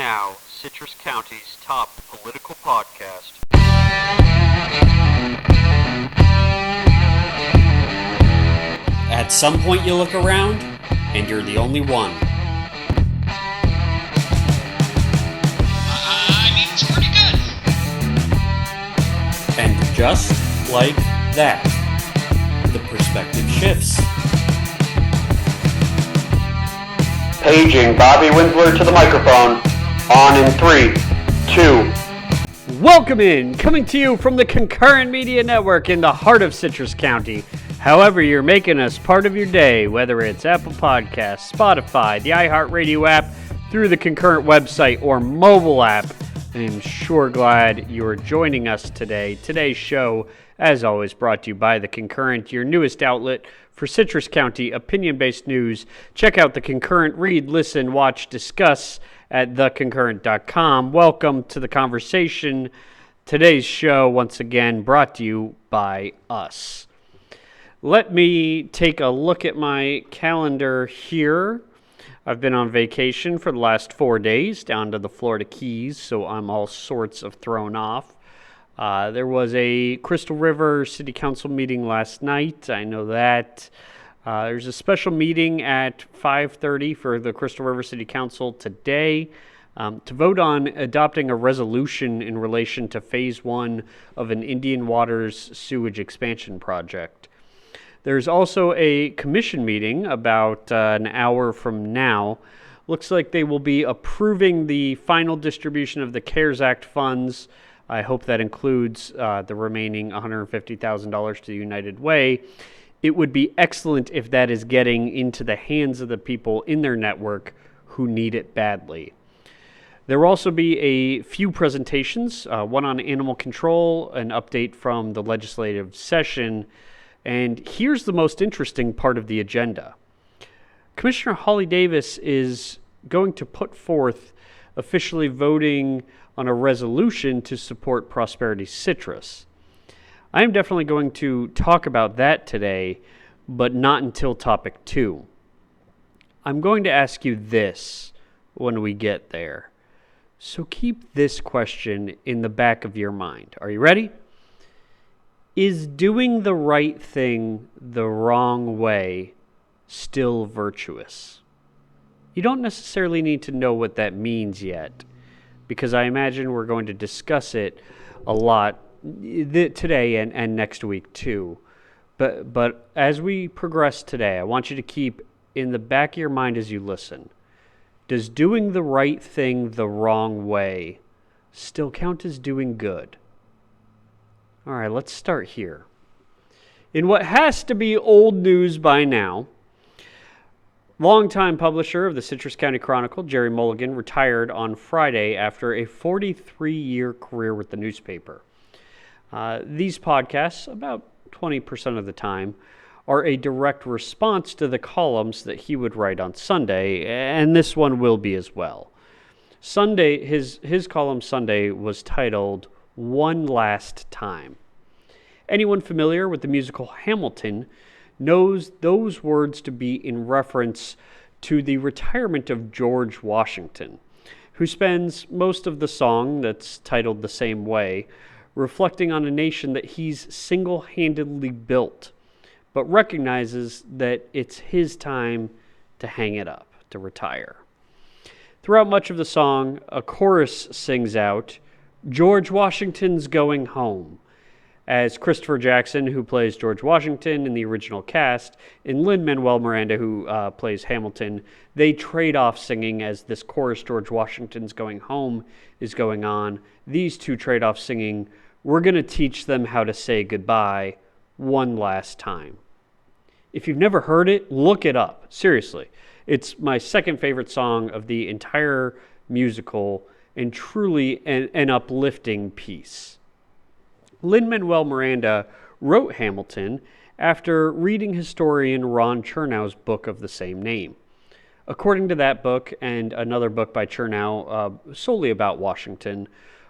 now Citrus County's top political podcast. At some point you look around, and you're the only one. It's pretty good. And just like that, the perspective shifts. Paging Bobby Winsler to the microphone. On in 3, 2. Welcome in, coming to you from the Concurrent Media Network in the heart of Citrus County. However you're making us part of your day, whether it's Apple Podcasts, Spotify, the iHeartRadio app, through the Concurrent website, or mobile app, I'm sure glad you're joining us today. Today's show, as always, brought to you by the Concurrent, your newest outlet for Citrus County opinion-based news. Check out the Concurrent, read, listen, watch, discuss at theconcurrent.com. Welcome to the conversation. Today's show, once again, brought to you by us. Let me take a look at my calendar here. I've been on vacation for the last 4 days down to the Florida Keys, so I'm all sorts of thrown off. There was a Crystal River City Council meeting last night. I know that. There's a special meeting at 5:30 for the Crystal River City Council today to vote on adopting a resolution in relation to Phase 1 of an Indian Waters sewage expansion project. There's also a commission meeting about an hour from now. Looks like they will be approving the final distribution of the CARES Act funds. I hope that includes the remaining $150,000 to the United Way. It would be excellent if that is getting into the hands of the people in their network who need it badly. There will also be a few presentations, one on animal control, an update from the legislative session, and here's the most interesting part of the agenda. Commissioner Holly Davis is going to put forth officially voting on a resolution to support Prosperity Citrus. I am definitely going to talk about that today, but not until topic 2. I'm going to ask you this when we get there. So keep this question in the back of your mind. Are you ready? Is doing the right thing the wrong way still virtuous? You don't necessarily need to know what that means yet, because I imagine we're going to discuss it a lot today and next week too. But as we progress today, I want you to keep in the back of your mind as you listen, does doing the right thing the wrong way still count as doing good? All right, let's start here. In what has to be old news by now, longtime publisher of the Citrus County Chronicle, Gerry Mulligan, retired on Friday after a 43-year career with the newspaper. These podcasts, about 20% of the time, are a direct response to the columns that he would write on Sunday, and this one will be as well. Sunday, his column Sunday was titled One Last Time. Anyone familiar with the musical Hamilton knows those words to be in reference to the retirement of George Washington, who spends most of the song that's titled the same way, reflecting on a nation that he's single-handedly built, but recognizes that it's his time to hang it up, to retire. Throughout much of the song, a chorus sings out, "George Washington's going home," as Christopher Jackson, who plays George Washington in the original cast, and Lin-Manuel Miranda, who plays Hamilton, they trade off singing as this chorus, "George Washington's going home," is going on. These two trade off singing, "We're going to teach them how to say goodbye one last time." If you've never heard it, look it up. Seriously. It's my second favorite song of the entire musical, and truly an uplifting piece. Lin-Manuel Miranda wrote Hamilton after reading historian Ron Chernow's book of the same name. According to that book and another book by Chernow solely about Washington,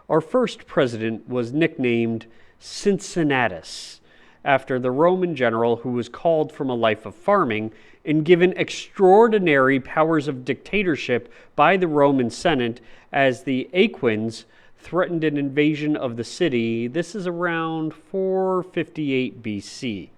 our first president was nicknamed Cincinnatus after the Roman general who was called from a life of farming and given extraordinary powers of dictatorship by the Roman Senate as the Aquins threatened an invasion of the city. This is around 458 BC.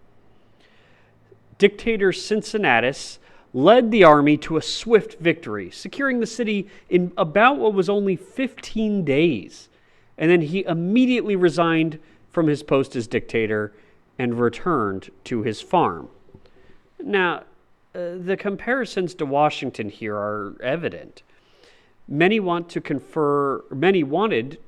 Dictator Cincinnatus led the army to a swift victory, securing the city in about what was only 15 days. And then he immediately resigned from his post as dictator and returned to his farm. Now, the comparisons to Washington here are evident. Many wanted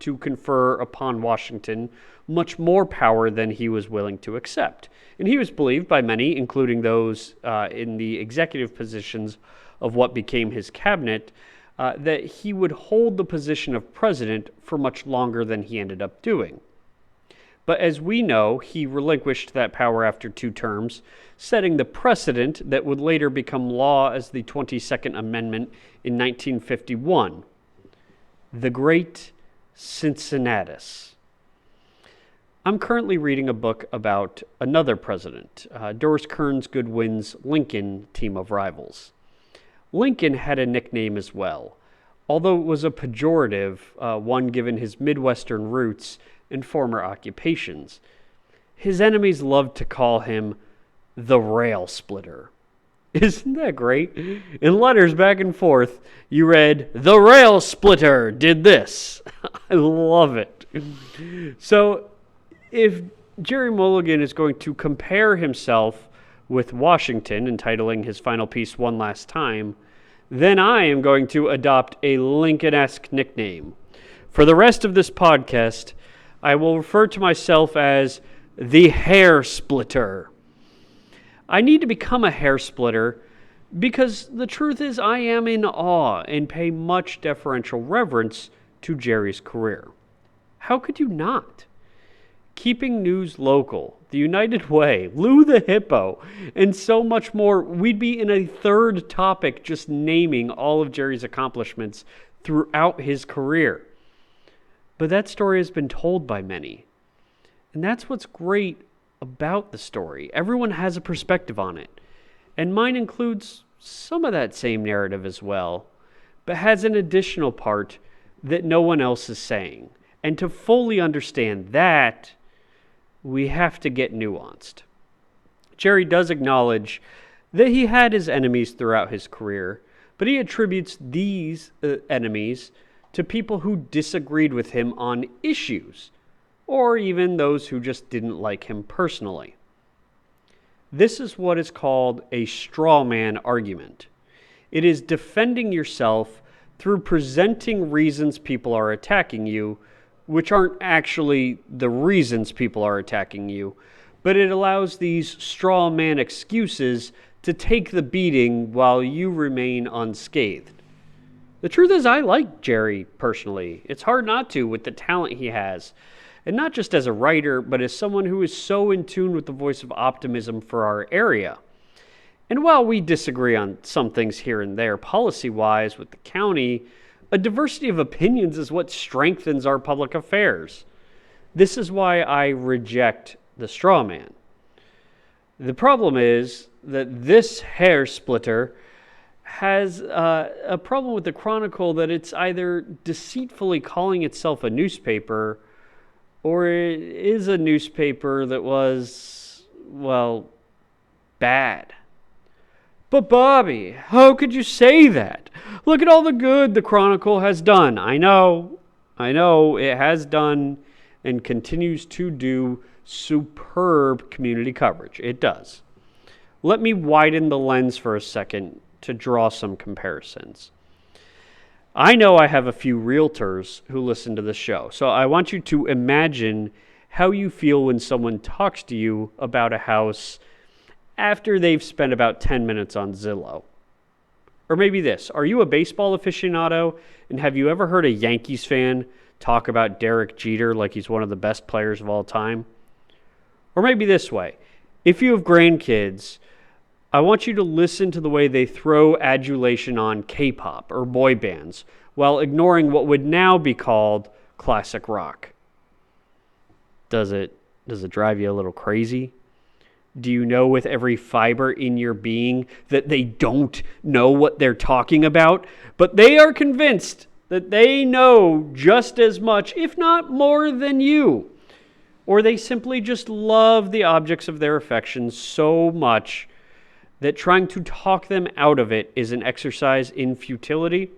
to confer upon Washington much more power than he was willing to accept. And he was believed by many, including those in the executive positions of what became his cabinet, that he would hold the position of president for much longer than he ended up doing. But as we know, he relinquished that power after 2 terms, setting the precedent that would later become law as the 22nd Amendment in 1951. The Great Cincinnatus. I'm currently reading a book about another president, Doris Kearns Goodwin's Lincoln team of rivals. Lincoln had a nickname as well, although it was a pejorative one given his Midwestern roots and former occupations. His enemies loved to call him the Rail Splitter. Isn't that great? In letters back and forth, you read, "The Rail Splitter did this." I love it. So, if Gerry Mulligan is going to compare himself with Washington, entitling his final piece One Last Time, then I am going to adopt a Lincoln-esque nickname. For the rest of this podcast, I will refer to myself as the Hair Splitter. I need to become a hair splitter because the truth is I am in awe and pay much deferential reverence to Gerry's career. How could you not? Keeping news local, the United Way, Lou the Hippo, and so much more. We'd be in a third topic just naming all of Gerry's accomplishments throughout his career. But that story has been told by many. And that's what's great about the story. Everyone has a perspective on it. And mine includes some of that same narrative as well, but has an additional part that no one else is saying. And to fully understand that, we have to get nuanced. Gerry does acknowledge that he had his enemies throughout his career, but he attributes these enemies to people who disagreed with him on issues, or even those who just didn't like him personally. This is what is called a straw man argument. It is defending yourself through presenting reasons people are attacking you, which aren't actually the reasons people are attacking you, but it allows these straw man excuses to take the beating while you remain unscathed. The truth is, I like Gerry personally. It's hard not to with the talent he has. And not just as a writer, but as someone who is so in tune with the voice of optimism for our area. And while we disagree on some things here and there, policy-wise with the county, a diversity of opinions is what strengthens our public affairs. This is why I reject the straw man. The problem is that this hair splitter has a problem with the Chronicle that it's either deceitfully calling itself a newspaper or it is a newspaper that was, well, bad. But Bobby, how could you say that? Look at all the good the Chronicle has done. I know, it has done and continues to do superb community coverage. It does. Let me widen the lens for a second to draw some comparisons. I know I have a few realtors who listen to the show, so I want you to imagine how you feel when someone talks to you about a house after they've spent about 10 minutes on Zillow. Or maybe this, are you a baseball aficionado, and have you ever heard a Yankees fan talk about Derek Jeter like he's one of the best players of all time? Or maybe this way, if you have grandkids, I want you to listen to the way they throw adulation on K-pop or boy bands while ignoring what would now be called classic rock. Does it drive you a little crazy? Do you know with every fiber in your being that they don't know what they're talking about, but they are convinced that they know just as much, if not more than you? Or they simply just love the objects of their affection so much that trying to talk them out of it is an exercise in futility?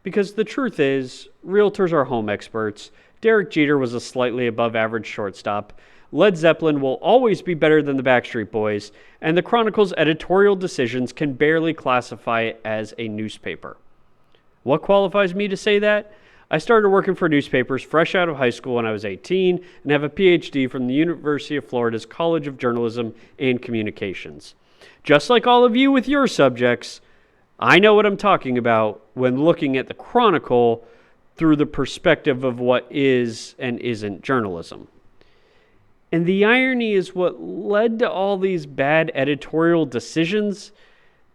Because the truth is, realtors are home experts. Derek Jeter was a slightly above average shortstop. Led Zeppelin will always be better than the Backstreet Boys, and the Chronicle's editorial decisions can barely classify it as a newspaper. What qualifies me to say that? I started working for newspapers fresh out of high school when I was 18 and have a PhD from the University of Florida's College of Journalism and Communications. Just like all of you with your subjects, I know what I'm talking about when looking at the Chronicle through the perspective of what is and isn't journalism. And the irony is what led to all these bad editorial decisions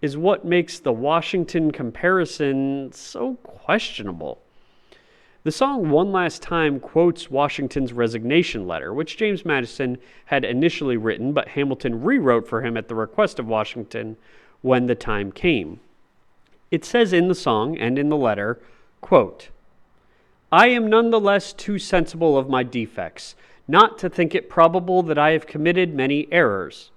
is what makes the Washington comparison so questionable. The song One Last Time quotes Washington's resignation letter, which James Madison had initially written, but Hamilton rewrote for him at the request of Washington when the time came. It says in the song and in the letter, quote, "I am none the less too sensible of my defects, not to think it probable that I have committed many errors.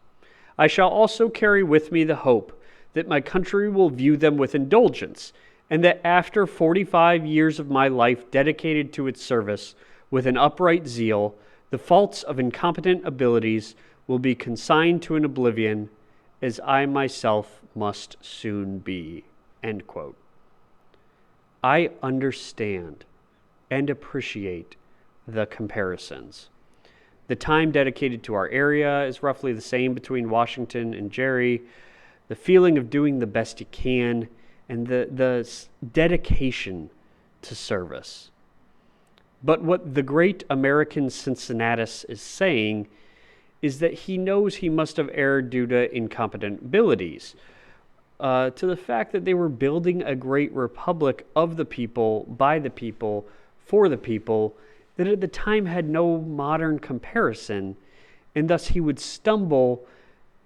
I shall also carry with me the hope that my country will view them with indulgence, and that after 45 years of my life dedicated to its service with an upright zeal, the faults of incompetent abilities will be consigned to an oblivion, as I myself must soon be." End quote. I understand and appreciate the comparisons. The time dedicated to our area is roughly the same between Washington and Gerry. The feeling of doing the best you can and the dedication to service. But what the great American Cincinnatus is saying is that he knows he must have erred due to incompetent abilities, to the fact that they were building a great republic of the people, by the people, for the people, that at the time had no modern comparison, and thus he would stumble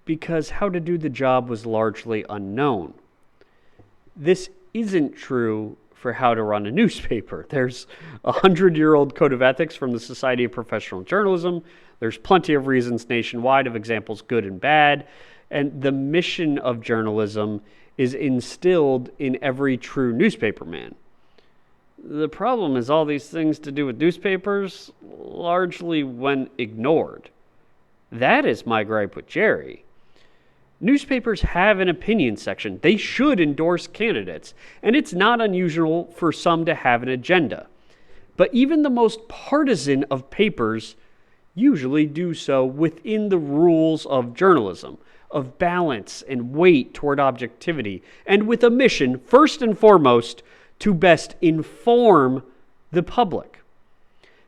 because how to do the job was largely unknown. This isn't true for how to run a newspaper. There's a 100-year-old code of ethics from the Society of Professional Journalism. There's plenty of reasons nationwide of examples good and bad, and the mission of journalism is instilled in every true newspaperman. The problem is all these things to do with newspapers largely went ignored. That is my gripe with Gerry. Newspapers have an opinion section. They should endorse candidates, and it's not unusual for some to have an agenda. But even the most partisan of papers usually do so within the rules of journalism, of balance and weight toward objectivity, and with a mission, first and foremost, to best inform the public.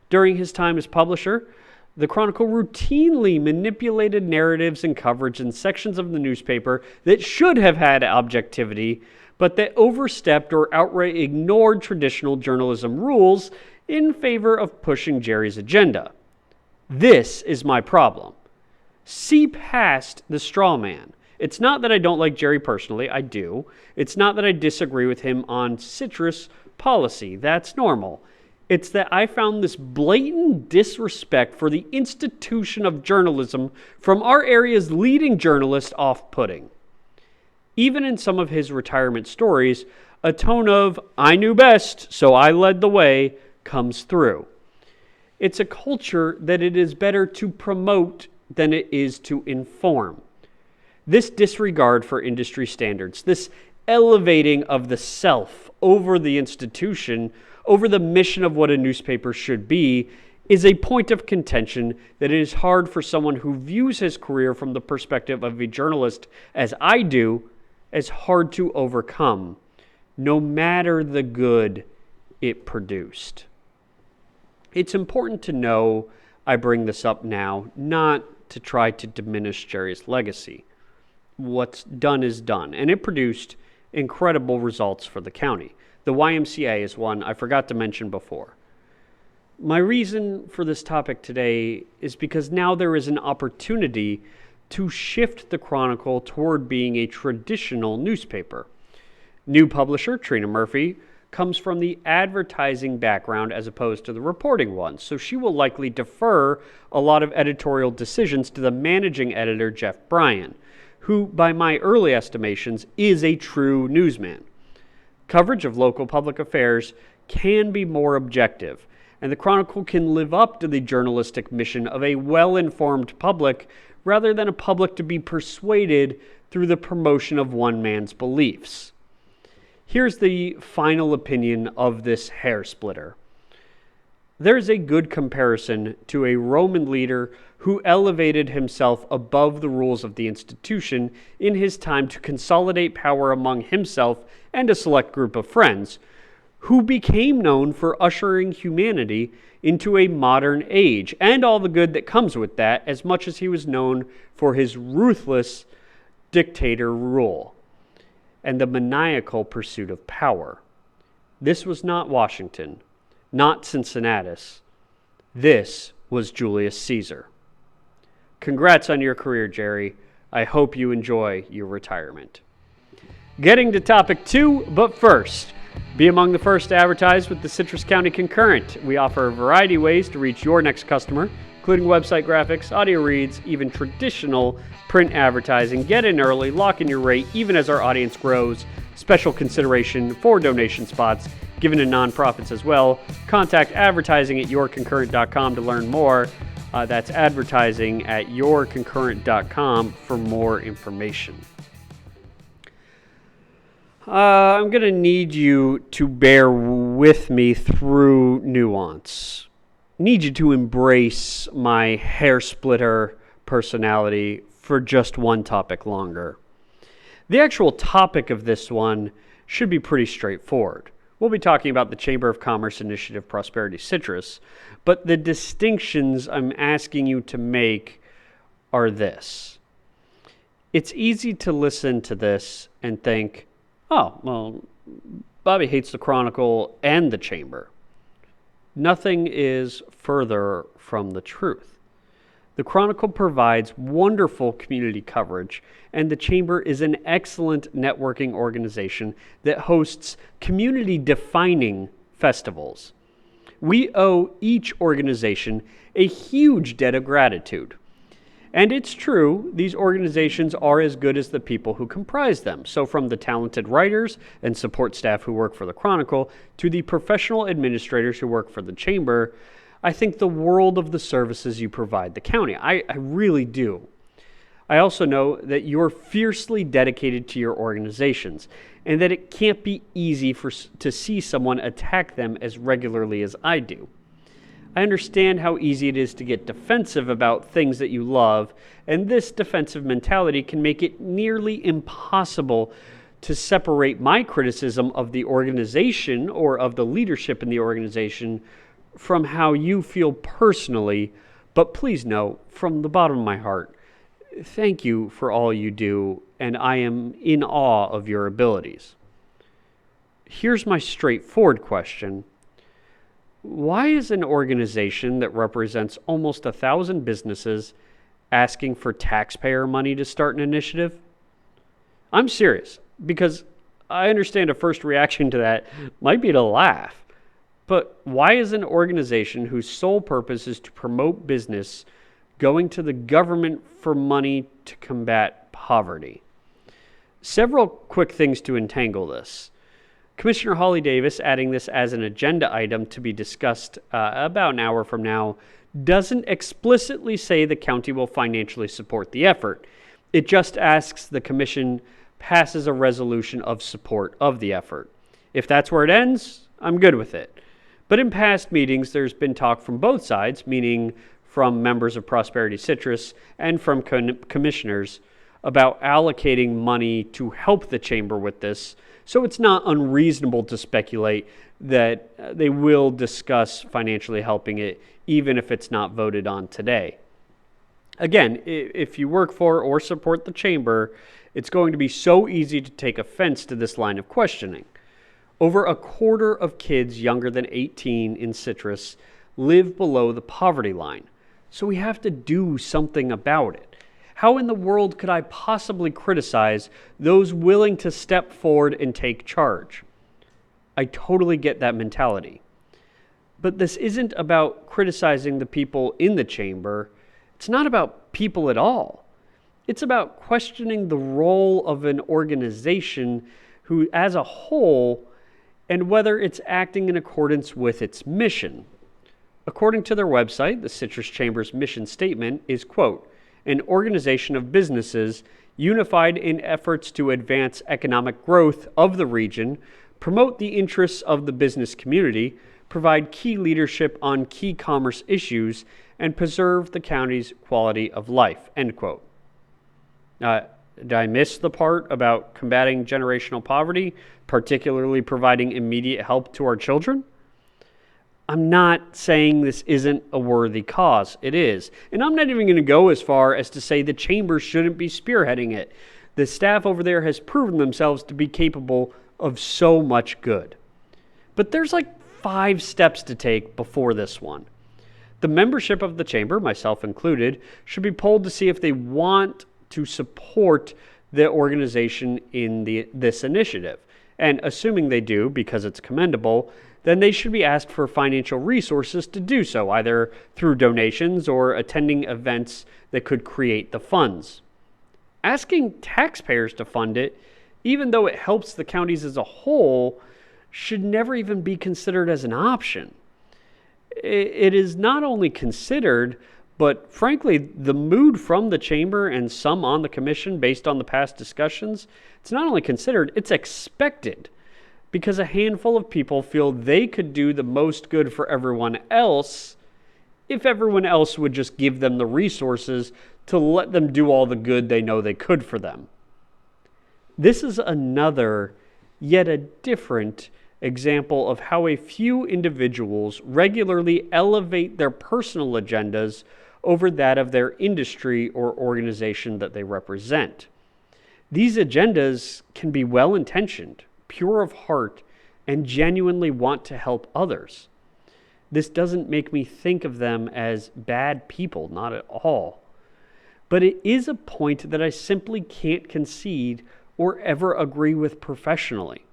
During his time as publisher, the Chronicle routinely manipulated narratives and coverage in sections of the newspaper that should have had objectivity, but that overstepped or outright ignored traditional journalism rules in favor of pushing Gerry's agenda. This is my problem. See past the straw man. It's not that I don't like Gerry personally, I do. It's not that I disagree with him on citrus policy, that's normal. It's that I found this blatant disrespect for the institution of journalism from our area's leading journalist off-putting. Even in some of his retirement stories, a tone of, "I knew best, so I led the way," comes through. It's a culture that it is better to promote than it is to inform. This disregard for industry standards, this elevating of the self over the institution, over the mission of what a newspaper should be, is a point of contention that it is hard for someone who views his career from the perspective of a journalist, as I do, as hard to overcome, no matter the good it produced. It's important to know I bring this up now, not to try to diminish Gerry's legacy. What's done is done, and it produced incredible results for the county. The YMCA is one I forgot to mention before. My reason for this topic today is because now there is an opportunity to shift the Chronicle toward being a traditional newspaper. New publisher Trina Murphy comes from the advertising background as opposed to the reporting one, so she will likely defer a lot of editorial decisions to the managing editor, Jeff Bryan, who, by my early estimations, is a true newsman. Coverage of local public affairs can be more objective, and the Chronicle can live up to the journalistic mission of a well-informed public rather than a public to be persuaded through the promotion of one man's beliefs. Here's the final opinion of this hair splitter. There's a good comparison to a Roman leader who elevated himself above the rules of the institution in his time to consolidate power among himself and a select group of friends, who became known for ushering humanity into a modern age and all the good that comes with that, as much as he was known for his ruthless dictator rule and the maniacal pursuit of power. This was not Washington, not Cincinnatus. This was Julius Caesar. Congrats on your career, Gerry. I hope you enjoy your retirement. Getting to topic 2, but first, be among the first to advertise with the Citrus County Concurrent. We offer a variety of ways to reach your next customer, including website graphics, audio reads, even traditional print advertising. Get in early, lock in your rate, even as our audience grows. Special consideration for donation spots given to nonprofits as well. Contact advertising at yourconcurrent.com to learn more. That's advertising at yourconcurrent.com for more information. I'm going to need you to bear with me through nuance. Need you to embrace my hair splitter personality for just one topic longer. The actual topic of this one should be pretty straightforward. We'll be talking about the Chamber of Commerce Initiative Prosperity Citrus, but the distinctions I'm asking you to make are this. It's easy to listen to this and think, oh, well, Bobby hates the Chronicle and the Chamber. Nothing is further from the truth. The Chronicle provides wonderful community coverage, and the Chamber is an excellent networking organization that hosts community-defining festivals. We owe each organization a huge debt of gratitude. And it's true, these organizations are as good as the people who comprise them. So from the talented writers and support staff who work for the Chronicle to the professional administrators who work for the Chamber, I think the world of the services you provide the county. I really do. I also know that you're fiercely dedicated to your organizations and that it can't be easy to see someone attack them as regularly as I do. I understand how easy it is to get defensive about things that you love, and this defensive mentality can make it nearly impossible to separate my criticism of the organization or of the leadership in the organization from how you feel personally. But please know, from the bottom of my heart, thank you for all you do, and I am in awe of your abilities. Here's my straightforward question. Why is an organization that represents almost 1,000 businesses asking for taxpayer money to start an initiative? I'm serious, because I understand a first reaction to that might be to laugh. But why is an organization whose sole purpose is to promote business going to the government for money to combat poverty? Several quick things to entangle this. Commissioner Holly Davis, adding this as an agenda item to be discussed about an hour from now, doesn't explicitly say the county will financially support the effort. It just asks the commission passes a resolution of support of the effort. If that's where it ends, I'm good with it. But in past meetings, there's been talk from both sides, meaning from members of Prosperity Citrus and from commissioners, about allocating money to help the chamber with this. So it's not unreasonable to speculate that they will discuss financially helping it, even if it's not voted on today. Again, if you work for or support the chamber, it's going to be so easy to take offense to this line of questioning. Over a quarter of kids younger than 18 in Citrus live below the poverty line, so we have to do something about it. How in the world could I possibly criticize those willing to step forward and take charge? I totally get that mentality. But this isn't about criticizing the people in the chamber. It's not about people at all. It's about questioning the role of an organization who, as a whole, and whether it's acting in accordance with its mission. According to their website, the Citrus Chamber's mission statement is, quote, an organization of businesses unified in efforts to advance economic growth of the region, promote the interests of the business community, provide key leadership on key commerce issues, and preserve the county's quality of life, end quote. Did I miss the part about combating generational poverty, particularly providing immediate help to our children? I'm not saying this isn't a worthy cause. It is. And I'm not even going to go as far as to say the chamber shouldn't be spearheading it. The staff over there has proven themselves to be capable of so much good. But there's like 5 steps to take before this one. The membership of the chamber, myself included, should be polled to see if they want to support the organization in this initiative. And assuming they do, because it's commendable, then they should be asked for financial resources to do so, either through donations or attending events that could create the funds. Asking taxpayers to fund it, even though it helps the counties as a whole, should never even be considered as an option. It is not only considered, but frankly, the mood from the chamber and some on the commission, based on the past discussions, it's not only considered, it's expected, because a handful of people feel they could do the most good for everyone else if everyone else would just give them the resources to let them do all the good they know they could for them. This is another, yet a different example of how a few individuals regularly elevate their personal agendas over that of their industry or organization that they represent. These agendas can be well-intentioned, pure of heart, and genuinely want to help others. This doesn't make me think of them as bad people, not at all. But it is a point that I simply can't concede or ever agree with professionally.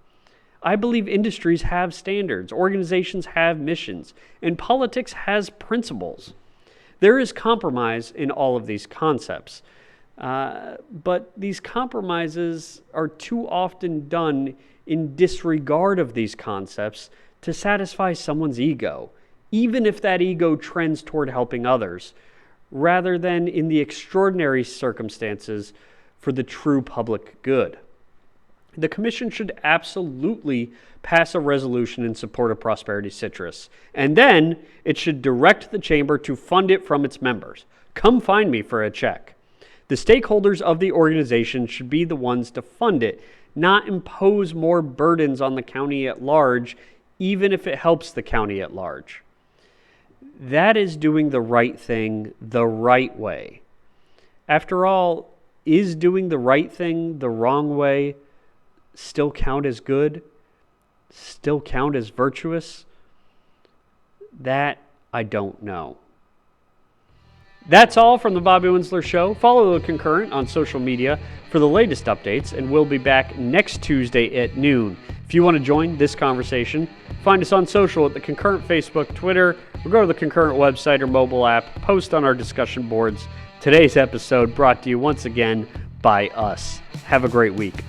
I believe industries have standards, organizations have missions, and politics has principles. There is compromise in all of these concepts, but these compromises are too often done in disregard of these concepts to satisfy someone's ego, even if that ego trends toward helping others, rather than in the extraordinary circumstances for the true public good. The Commission should absolutely pass a resolution in support of Prosperity Citrus, and then it should direct the Chamber to fund it from its members. Come find me for a check. The stakeholders of the organization should be the ones to fund it, not impose more burdens on the county at large, even if it helps the county at large. That is doing the right thing the right way. After all, is doing the right thing the wrong way still count as good? Still count as virtuous? That I don't know. That's all from the Bobby Winsler Show. Follow the Concurrent on social media for the latest updates, and we'll be back next Tuesday at noon. If you want to join this conversation, find us on social at the Concurrent Facebook, Twitter, or go to the Concurrent website or mobile app, post on our discussion boards. Today's episode brought to you once again by us. Have a great week.